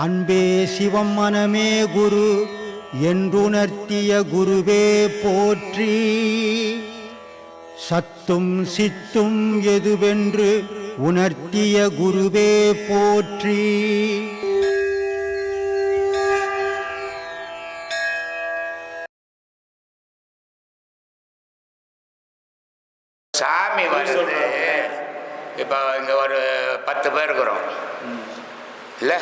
அன்பே சிவம் மனமே குரு என்றுணர்த்திய குருவே போற்றி. சத்தும் சித்தும் எதுவென்று உணர்த்திய குருவே போற்றி. சாமி வருது. இப்போ இங்கே ஒரு 10 பேர் இருக்கிறோம் இல்லை?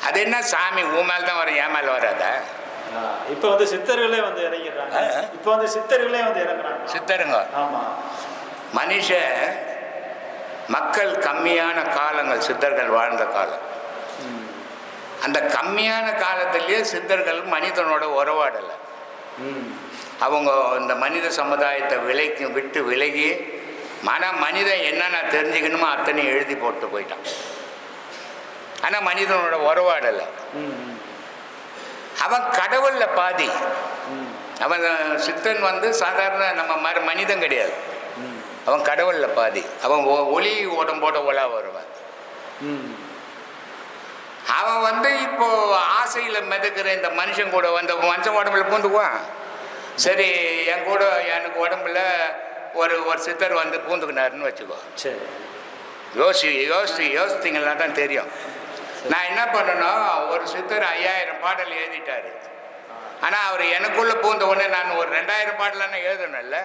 அது என்ன சாமி உன் மேலே தான் வரும், என் மேலே வராதா? இப்போ வந்து சித்தர்களே வந்து இறங்கிடுறாங்க. இப்போ வந்து சித்தர்களே வந்து இறங்குறாங்க. சித்தருங்க. ஆமாம். மனுஷன் மக்கள் கம்மியான காலங்கள் சித்தர்கள் வாழ்ந்த காலம். அந்த கம்மியான காலத்திலேயே சித்தர்கள் மனிதனோட உறவாடலை. அவங்க இந்த மனித சமுதாயத்தை விட்டு விலகி மனிதன் என்னென்ன தெரிஞ்சுக்கணுமோ அத்தனை எழுதி போட்டு போயிட்டான். ஆனால் மனிதனோட உறவாடலை. அவன் கடவுளில் பாதி. அவன் சித்தன் வந்து சாதாரண நம்ம மனிதன் கிடையாது. அவன் கடவுளில் பாதி. அவன் ஒளி உடம்போட ஒலா வருவான். அவன் வந்து இப்போ ஆசையில் மிதக்கிற இந்த மனுஷன் கூட வந்து மனுஷன் உடம்புல பூந்துக்குவான். சரி, என் கூட எனக்கு உடம்புல ஒரு சித்தர் வந்து பூந்துக்கினாருன்னு வச்சுக்கோ. சரி, யோசித்தீங்கன்னா தான் தெரியும். நான் என்ன பண்ணணும், ஒரு சித்தர் 5000 பாடல் எழுதிட்டாரு. ஆனால் அவர் எனக்குள்ளே பூந்த உடனே நான் ஒரு 2000 பாடலான்னு எழுதணும்ல.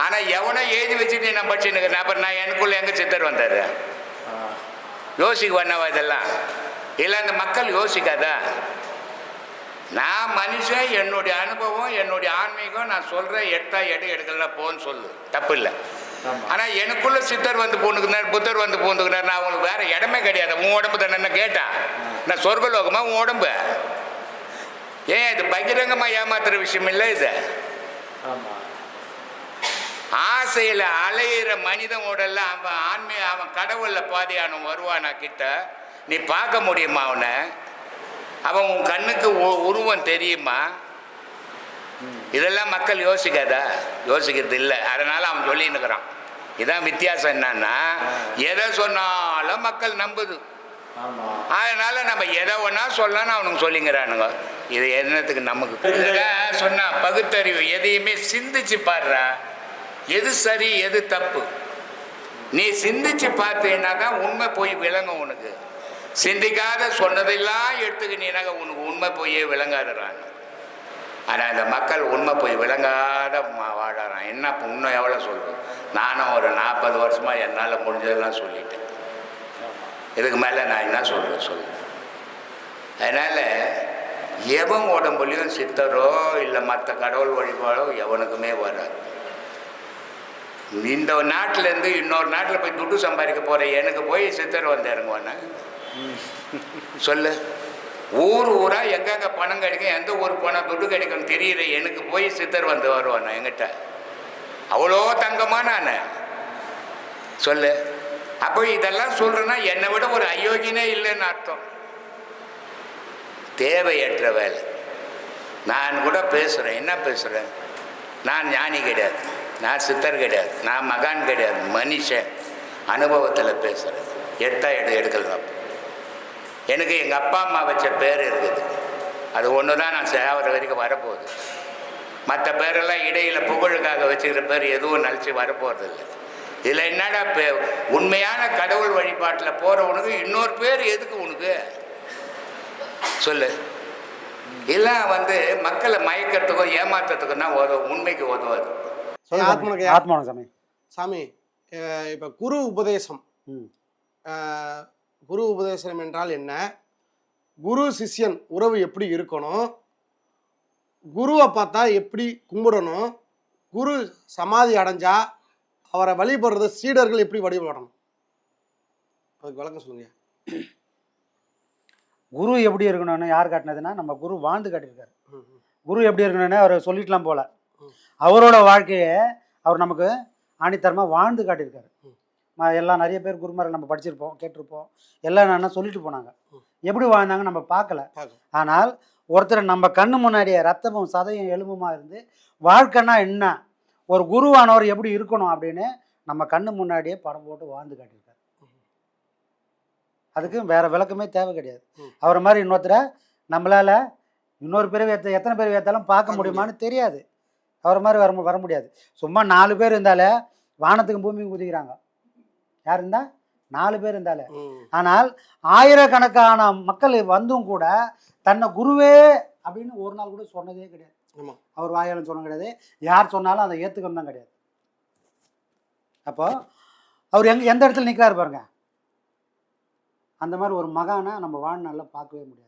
ஆனால் எவனோ எழுதி வச்சுட்டு நான் படிச்சுன்னு அப்புறம் நான் எனக்குள்ளே எங்கே சித்தர் வந்தார்? யோசிக்க வேணாவா இதெல்லாம்? இல்லை, அந்த மக்கள் யோசிக்காதா? நான் மனுஷன், என்னுடைய அனுபவம், என்னுடைய ஆன்மீகம், நான் சொல்கிறேன். எடுக்கலாம் போன்னு சொல்லு, தப்பு இல்லை. ஆனால் எனக்குள்ள சித்தர் வந்து பூந்துக்குனார், புத்தர் வந்து பூந்துக்குனார். நான் அவங்களுக்கு வேற இடமே கிடையாது. உன் உடம்பு தானே என்ன கேட்டான்? நான் சொர்க்கலோகமா உன் உடம்பு? ஏன் இது பகிரங்கமாக ஏமாத்துற விஷயம் இல்லை இது? ஆசையில் அலையிற மனிதன் உடல்ல அவன் கடவுளில் பாதியானவன் வருவானா கிட்ட? நீ பார்க்க முடியுமா அவனை? அவன் உன் கண்ணுக்கு உருவம் தெரியுமா? இதெல்லாம் மக்கள் யோசிக்கிறது இல்லை. அதனால அவன் சொல்லின்னு இருக்கிறான். இதான் வித்தியாசம். என்னன்னா, எதை சொன்னாலும் மக்கள் நம்புது. அதனால நம்ம எதை ஒன்றா சொல்லலான்னு அவனுக்கு சொல்லிங்கிறானுங்க. இது என்னத்துக்கு நமக்கு சொன்னா? பகுத்தறிவு. எதையுமே சிந்திச்சு பாடுறா, எது சரி எது தப்பு. நீ சிந்திச்சு பார்த்தீங்கன்னா தான் உண்மை போய் விளங்கும் உனக்கு. சிந்திக்காத சொன்னதெல்லாம் எடுத்துக்கினீனாக்க உனக்கு உண்மை போயே விளங்காதுறான். ஆனால் இந்த மக்கள் உண்மை போய் விளங்காத வாழறான். என்ன இன்னும் எவ்வளோ சொல்லுது? நானும் ஒரு 40 வருஷமாக என்னால் முடிஞ்சதெல்லாம் சொல்லிட்டேன். இதுக்கு மேலே நான் என்ன சொல்லு. அதனால் எவன் உடம்புலையும் சித்தரோ இல்லை மற்ற கடவுள் வழிபாடோ எவனுக்குமே வராது. இந்த நாட்டிலேருந்து இன்னொரு நாட்டில் போய் துட்டு சம்பாதிக்க போகிற எனக்கு போய் சித்தர் வந்து இறங்குவானே சொல்லு. ஊராக எங்கெங்கே பணம் கிடைக்கும், எந்த ஊர் போனால் துட்டு கிடைக்கும் தெரியுற எனக்கு போய் சித்தர் வந்து வருவானே என்கிட்ட? அவ்வளோ தங்கமான நான் சொல்லு. அப்போ இதெல்லாம் சொல்கிறேன்னா என்னை விட ஒரு அயோக்கியனே இல்லைன்னு அர்த்தம். தேவையற்ற வேலை. நான் கூட பேசுகிறேன். என்ன பேசுகிறேன்? நான் ஞானி கிடையாது, நான் சித்தர் கிடையாது, நான் மகான் கிடையாது, மனுஷன். அனுபவத்தில் பேசுகிறேன். எடுக்கலாம். எனக்கு எங்கள் அப்பா அம்மா வச்ச பேர் இருக்குது. அது ஒன்று தான் நான் சேவர வரைக்கும் வரப்போகுது. மற்ற பேரெல்லாம் இடையில் புகழுக்காக வச்சுக்கிற பேர் எதுவும் நினச்சி வரப்போகிறதில்லை. இதில் என்னடா உண்மையான கடவுள் வழிபாட்டில் போகிறவனுக்கு இன்னொரு பேர் எதுக்கு உனக்கு சொல்லு? எல்லாம் வந்து மக்களை மயக்கிறதுக்கும் ஏமாத்துறதுக்கும் தான் உண்மைக்கு உதவாது. சாமி, இப்போ குரு உபதேசம் என்றால் என்ன? குரு சிஷ்யன் உறவு எப்படி இருக்கணும்? குருவை பார்த்தா எப்படி கும்பிடணும்? குரு சமாதி அடைஞ்சா அவரை வழிபடுறது சீடர்கள் எப்படி வழிபடணும்? அதுக்கு விளக்கம் சொல்லுங்க. குரு எப்படி இருக்கணும்னு யார் காட்டினதுன்னா நம்ம குரு வாழ்ந்து காட்டியிருக்காரு. குரு எப்படி இருக்கணும்னு அவர் சொல்லிட்டுலாம் போல, அவரோட வாழ்க்கையை அவர் நமக்கு ஆணித்தரமாக வாழ்ந்து காட்டியிருக்காரு. எல்லாம் நிறைய பேர் குருமார்கள் நம்ம படிச்சிருப்போம், கேட்டிருப்போம். எல்லாம் என்னென்ன சொல்லிட்டு போனாங்க, எப்படி வாழ்ந்தாங்க நம்ம பார்க்கல. ஆனால் ஒருத்தர் நம்ம கண்ணு முன்னாடியே ரத்தமும் சதையும் எலும்புமா இருந்து வாழ்க்கைன்னா என்ன, ஒரு குருவானவர் எப்படி இருக்கணும் அப்படின்னு நம்ம கண்ணு முன்னாடியே படம் போட்டு வாழ்ந்து காட்டியிருக்காரு. அதுக்கு வேற விளக்கமே தேவை கிடையாது. அவரை மாதிரி இன்னொருத்தரை நம்மளால இன்னொரு பிறவி எத்தனை பேர் ஏற்றாலும் பார்க்க முடியுமான்னு தெரியாது. அவரை மாதிரி வர முடியாது. சும்மா 4 பேர் இருந்தாலே வானத்துக்கும் பூமிக்கும் குதிக்கிறாங்க. யார் இருந்தால் 4 பேர் இருந்தாலே. ஆனால் ஆயிரக்கணக்கான மக்கள் வந்தும் கூட தன்னை குருவே அப்படின்னு ஒரு நாள் கூட சொன்னதே கிடையாது. அவர் வாயாலும் சொன்ன கிடையாது. யார் சொன்னாலும் அதை ஏற்றுக்கணும் தான் கிடையாது. அப்போ அவர் எந்த இடத்துல நிற்கிறாரு பாருங்க. அந்த மாதிரி ஒரு மகானை நம்ம வாழ்நாளில் பார்க்கவே முடியாது.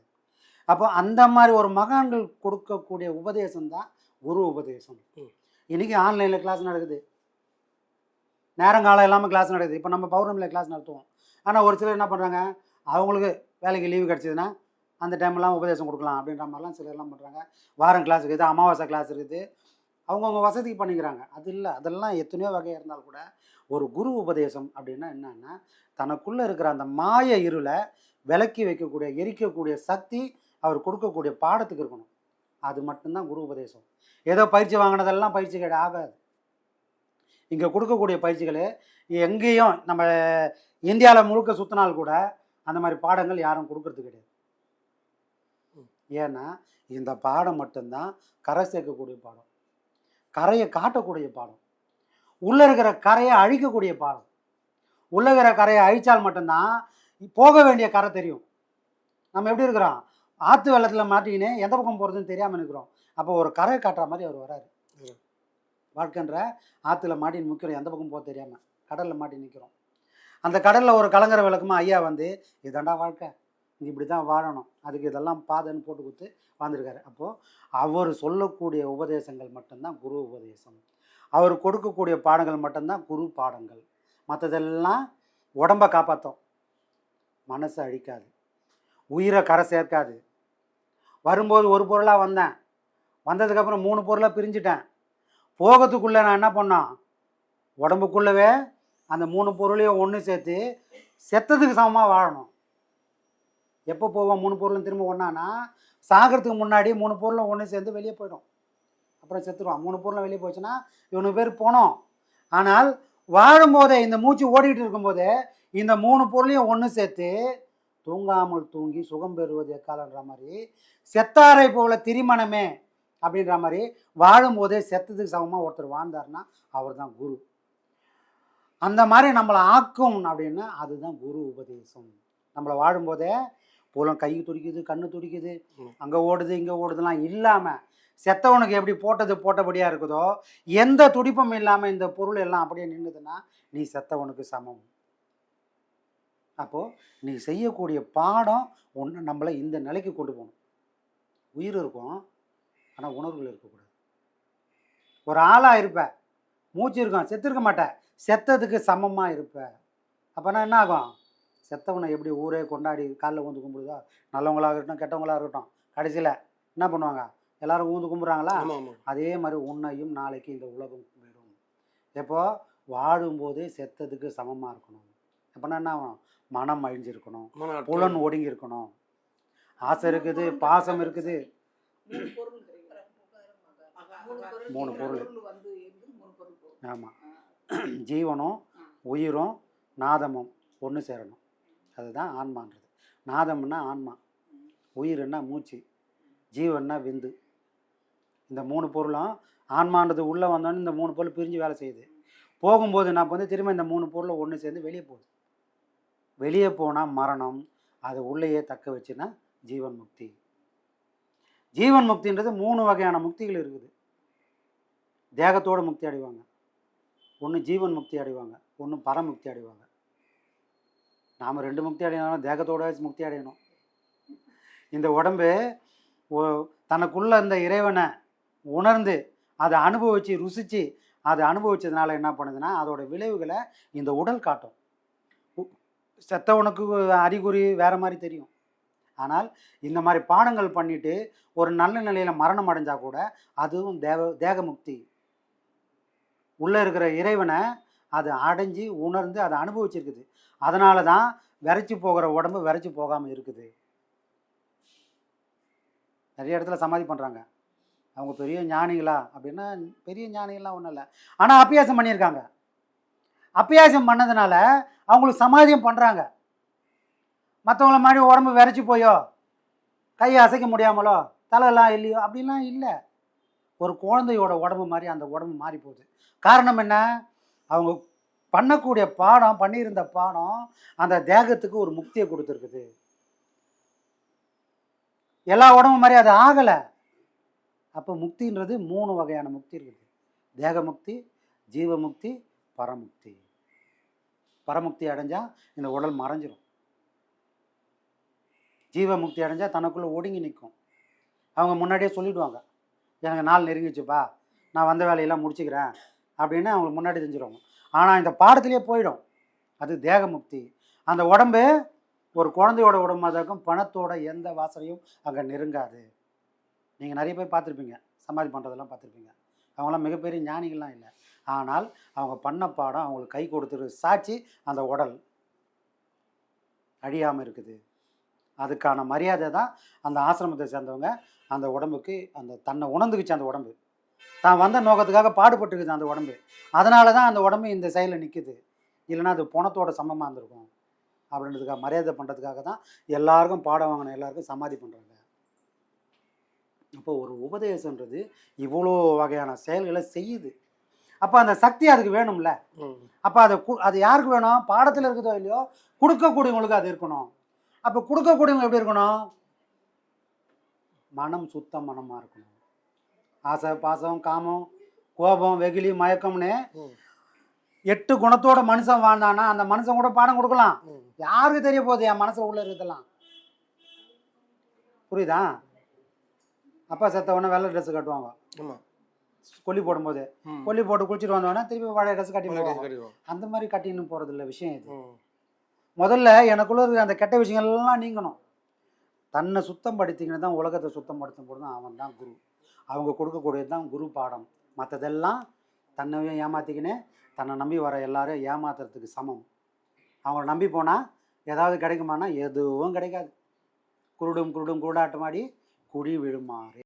அப்போ அந்த மாதிரி ஒரு மகான்கள் கொடுக்கக்கூடிய உபதேசம் தான் குரு உபதேசம். இன்றைக்கி ஆன்லைனில் கிளாஸ் நடக்குது, நேரங்காலம் இல்லாமல் கிளாஸ் நடக்குது. இப்போ நம்ம பௌர்ணமியில் கிளாஸ் நடத்துவோம். ஆனால் ஒரு சிலர் என்ன பண்ணுறாங்க, அவங்களுக்கு வேலைக்கு லீவு கிடச்சிதுன்னா அந்த டைம்லாம் உபதேசம் கொடுக்கலாம் அப்படின்ற மாதிரிலாம் சிலர்லாம் பண்ணுறாங்க. வாரம் கிளாஸ் இருக்குது, அமாவாசை கிளாஸ் இருக்குது, அவங்கவுங்க வசதிக்கு பண்ணிக்கிறாங்க. அது இல்லை, அதெல்லாம் எத்தனையோ வகையாக இருந்தாலும் கூட ஒரு குரு உபதேசம் அப்படின்னா என்னன்னா, தனக்குள்ளே இருக்கிற அந்த மாய இருளை விலக்கி வைக்கக்கூடிய எரிக்கக்கூடிய சக்தி அவர் கொடுக்கக்கூடிய பாடத்துக்கு இருக்கணும். அது மட்டும்தான் குரு உபதேசம். ஏதோ பயிற்சி வாங்கினதெல்லாம் பயிற்சி ஆகாது. இங்கே கொடுக்கக்கூடிய பயிற்சிகள் எங்கேயும் நம்ம இந்தியாவில் முழுக்க சுற்றினால் கூட அந்த மாதிரி பாடங்கள் யாரும் கொடுக்கறது கிடையாது. ஏன்னா இந்த பாடம் மட்டும்தான் கரை சேர்க்கக்கூடிய பாடம், கரையை காட்டக்கூடிய பாடம், உள்ளே இருக்கிற கரையை அழிக்கக்கூடிய பாடம். உள்ளே இருக்கிற கரையை அழித்தால் மட்டும்தான் போக வேண்டிய கரை தெரியும். நம்ம எப்படி இருக்கிறோம், ஆற்று வெள்ளத்தில் மாட்டிக்கினே எந்த பக்கம் போகிறதுன்னு தெரியாமல் இருக்கிறோம். அப்போ ஒரு கரையை காட்டுற மாதிரி அவர் வராரு. வாழ்க்கைன்ற ஆற்றுல மாட்டின்னு நிற்கிறோம், எந்த பக்கம் போக தெரியாமல் கடலில் மாட்டி நிற்கிறோம். அந்த கடலில் ஒரு கலங்கர விளக்கமாக ஐயா வந்து இதாண்டா வாழ்க்கை, நீ இப்படி தான் வாழணும், அதுக்கு இதெல்லாம் பாதைன்னு போட்டு கொடுத்து வாழ்ந்துருக்காரு. அப்போது அவர் சொல்லக்கூடிய உபதேசங்கள் மட்டும்தான் குரு உபதேசம். அவர் கொடுக்கக்கூடிய பாடங்கள் மட்டும்தான் குரு பாடங்கள். மற்றதெல்லாம் உடம்பை காப்பாற்றும், மனசை அழிக்காது, உயிரை கரை சேர்க்காது. வரும்போது ஒரு பொருளாக வந்தேன், வந்ததுக்கப்புறம் 3 பொருளாக பிரிஞ்சுட்டேன். போகிறதுக்குள்ளே நான் என்ன பண்ணேன், உடம்புக்குள்ளவே அந்த 3 பொருளையும் ஒன்று சேர்த்து செத்ததுக்கு சமமாக வாழணும். எப்போ போவோம் 3 பொருளும் திரும்ப ஒன்றானா, சாகிறதுக்கு முன்னாடி 3 பொருளும் ஒன்று சேர்ந்து வெளியே போயிடும். அப்புறம் செத்துருவான். 3 பொருளும் வெளியே போச்சுன்னா இவனுக்கு பேர் போனோம். ஆனால் வாழும்போதே இந்த மூச்சு ஓடிக்கிட்டு இருக்கும்போதே இந்த 3 பொருளையும் ஒன்று சேர்த்து தூங்காமல் தூங்கி சுகம் பெறுவது எக்காலன்ற மாதிரி, செத்தாரை போல திரிமணமே அப்படின்ற மாதிரி வாழும்போதே செத்ததுக்கு சமமாக ஒருத்தர் வாழ்ந்தார்னா அவர் தான் குரு. அந்த மாதிரி நம்மளை ஆக்கும் அப்படின்னா அதுதான் குரு உபதேசம். நம்மளை வாழும்போதே புலம் கை துடிக்குது, கண்ணு துடிக்குது, அங்கே ஓடுது இங்கே ஓடுதுலாம் இல்லாமல் செத்தவனுக்கு எப்படி போட்டபடியாக இருக்குதோ, எந்த துடிப்பும் இல்லாமல் இந்த பொருள் எல்லாம் அப்படியே நின்றுதுன்னா நீ செத்தவனுக்கு சமம். அப்போது நீ செய்யக்கூடிய பாடம் ஒன்று நம்மளை இந்த நிலைக்கு கொண்டு போகணும். உயிர் இருக்கும், ஆனால் உணர்வுகள் இருக்கக்கூடாது. ஒரு ஆளாக இருப்ப, மூச்சு இருக்கும், செத்துருக்க மாட்டேன், செத்ததுக்கு சமமாக இருப்ப. அப்போனா என்ன ஆகும், செத்தவனை எப்படி ஊரே கொண்டாடி காலில் ஊந்து கும்பிடுதோ, நல்லவங்களாக இருக்கட்டும் கெட்டவங்களாக இருக்கட்டும், கடைசியில் என்ன பண்ணுவாங்க, எல்லாரும் ஊந்து கும்பிட்றாங்களா? அதே மாதிரி உன்னையும் நாளைக்கு இந்த உலகம் கும்பிடும். எப்போ வாழும்போதே செத்ததுக்கு சமமாக இருக்கணும். அப்போனா என்ன ஆகும், மனம் அழிஞ்சிருக்கணும், புலன் ஒடுங்கி இருக்கணும், ஆசை இருக்குது, பாசம் இருக்குது. 3 பொருள். ஆமாம், ஜீவனும் உயிரும் நாதமும் ஒன்று சேரணும். அதுதான் ஆன்மான்றது. நாதம்னா ஆன்மா, உயிர்னா மூச்சு, ஜீவன்னா விந்து. இந்த 3 பொருளும் ஆன்மான்றது உள்ளே வந்தோன்னு இந்த 3 பொருள் பிரிஞ்சு வேலை செய்யுது. போகும்போது நான் வந்து திரும்ப இந்த 3 பொருளை ஒன்று சேர்ந்து வெளியே போகுது. வெளியே போனால் மரணம், அது உள்ளேயே தக்க வச்சுன்னா ஜீவன் முக்தி. ஜீவன் முக்தின்றது 3 வகையான முக்திகள் இருக்குது. தேகத்தோடு முக்தி அடைவாங்க, ஒன்று ஜீவன் முக்தி அடைவாங்க, ஒன்று பரமுக்தி அடைவாங்க. நாம் 2 முக்தி அடையணும், தேகத்தோட முக்தி அடையணும். இந்த உடம்பு தனக்குள்ள இந்த இறைவனை உணர்ந்து அதை அனுபவித்து ருசித்து அதை அனுபவித்ததுனால என்ன பண்ணுதுன்னா அதோட விளைவுகளை இந்த உடல் காட்டும். செத்தவனுக்கு அறிகுறி வேறு மாதிரி தெரியும். ஆனால் இந்த மாதிரி பாடங்கள் பண்ணிவிட்டு ஒரு நல்ல நிலையில் மரணம் அடைஞ்சால் கூட அதுவும் தேகமுக்தி. உள்ளே இருக்கிற இறைவனை அது அடைஞ்சு உணர்ந்து அதை அனுபவிச்சிருக்குது. அதனால தான் விரைச்சி போகிற உடம்பு விரைச்சி போகாமல் இருக்குது. நிறைய இடத்துல சமாதி பண்ணுறாங்க, அவங்க பெரிய ஞானிகளா அப்படின்னா பெரிய ஞானிகள்லாம் ஒன்றும் இல்லை, ஆனால் அபியாசம் பண்ணியிருக்காங்க. அப்பியாசம் பண்ணதுனால அவங்களுக்கு சமாதியம் பண்ணுறாங்க. மற்றவங்கள மாதிரி உடம்பு விரைச்சி போயோ, கையை அசைக்க முடியாமலோ, தலையெல்லாம் இல்லையோ அப்படிலாம் இல்லை. ஒரு குழந்தையோட உடம்பு மாதிரி அந்த உடம்பு மாறி போகுது. காரணம் என்ன? அவங்க பண்ணக்கூடிய பாடம், பண்ணியிருந்த பாடம் அந்த தேகத்துக்கு ஒரு முக்தியை கொடுத்துருக்குது. எல்லா உடம்பு மாதிரி அது ஆகலை. அப்போ முக்தின்றது 3 வகையான முக்தி இருக்குது. தேக முக்தி, ஜீவமுக்தி, பரமுக்தி. பரமுக்தி அடைஞ்சால் இந்த உடல் மறைஞ்சிரும். ஜீவமுக்தி அடைஞ்சால் தனக்குள்ளே ஒடுங்கி நிற்கும். அவங்க முன்னாடியே சொல்லிவிடுவாங்க, எனக்கு நாள் நெருங்கிச்சுப்பா, நான் வந்த வேலையெல்லாம் முடிச்சுக்கிறேன் அப்படின்னு அவங்களுக்கு முன்னாடி தெரிஞ்சிருவாங்க. ஆனால் இந்த பாடத்திலே போயிடும். அது தேகமுக்தி. அந்த உடம்பு ஒரு குழந்தையோட உடம்பாக இருக்கும். பணத்தோட எந்த வாசனையும் அங்கே நெருங்காது. நீங்கள் நிறைய பேர் பார்த்துருப்பீங்க, சமாதி பண்ணுறதெல்லாம் பார்த்துருப்பீங்க. அவங்களாம் மிகப்பெரிய ஞானிகள்லாம் இல்லை. ஆனால் அவங்க பண்ண பாடம் அவங்களுக்கு கை கொடுத்துரு சாட்சி அந்த உடல் அழியாமல் இருக்குது. அதுக்கான மரியாதை தான் அந்த ஆசிரமத்தை சேர்ந்தவங்க அந்த உடம்புக்கு அந்த தன்னை உணர்ந்துக்குச்சு. அந்த உடம்பு தான் வந்த நோக்கத்துக்காக பாடுபட்டுருக்குது அந்த உடம்பு. அதனால தான் அந்த உடம்பு இந்த செயலில் நிற்குது. இல்லைன்னா அது பணத்தோட சமமாக இருந்திருக்கும். அப்படின்றதுக்காக மரியாதை பண்ணுறதுக்காக தான் எல்லாருக்கும் பாடம் வாங்கின எல்லாருக்கும் சமாதி பண்ணுறாங்க. அப்போ ஒரு உபதேசன்றது இவ்வளோ வகையான செயல்களை செய்யுது. அப்போ அந்த சக்தி அதுக்கு வேணும்ல. அப்போ அது யாருக்கு வேணும்? பாடத்தில் இருக்குதோ இல்லையோ, கொடுக்கக்கூடியவங்களுக்கு அது இருக்கணும். அப்போ கொடுக்கக்கூடியவங்க எப்படி இருக்கணும்? மனம் சுத்த மனமாக இருக்கணும். ஆசை, பாசம், காமம், கோபம், வெகுளி, மயக்கம்னு 8 குணத்தோட மனுஷன் வாழ்ந்தானா அந்த மனுஷன் கூட பாடம் கொடுக்கலாம். யாருக்கு தெரிய போகுது என் மனசு உள்ள இருக்குதெல்லாம்? புரியுதா? அப்பா செத்த உடனே வெள்ளை ட்ரெஸ் கட்டுவாங்க. கொல்லி போடும்போது கொல்லி போட்டு குளிச்சுட்டு வந்தோடனே திருப்பி பழைய ட்ரெஸ் கட்டி போவாங்க. அந்த மாதிரி கட்டின்னு போகிறது இல்லை விஷயம் இது. முதல்ல எனக்குள்ள இருக்கிற அந்த கெட்ட விஷயங்கள்லாம் நீங்கணும். தன்னை சுத்தம் படுத்திங்கன்னு தான் உலகத்தை சுத்தம் படுத்தும் போது தான் அவன் தான் குரு. அவங்க கொடுக்கக்கூடியது தான் குரு பாடம். மற்றதெல்லாம் தன்னையும் ஏமாற்றிக்கினே தன்னை நம்பி வர எல்லாரும் ஏமாத்துறதுக்கு சமம். அவங்கள நம்பி போனால் ஏதாவது கிடைக்குமானா எதுவும் கிடைக்காது. குருடும் குருடும் குருடாட்டமாடி குடி விழுமாறு.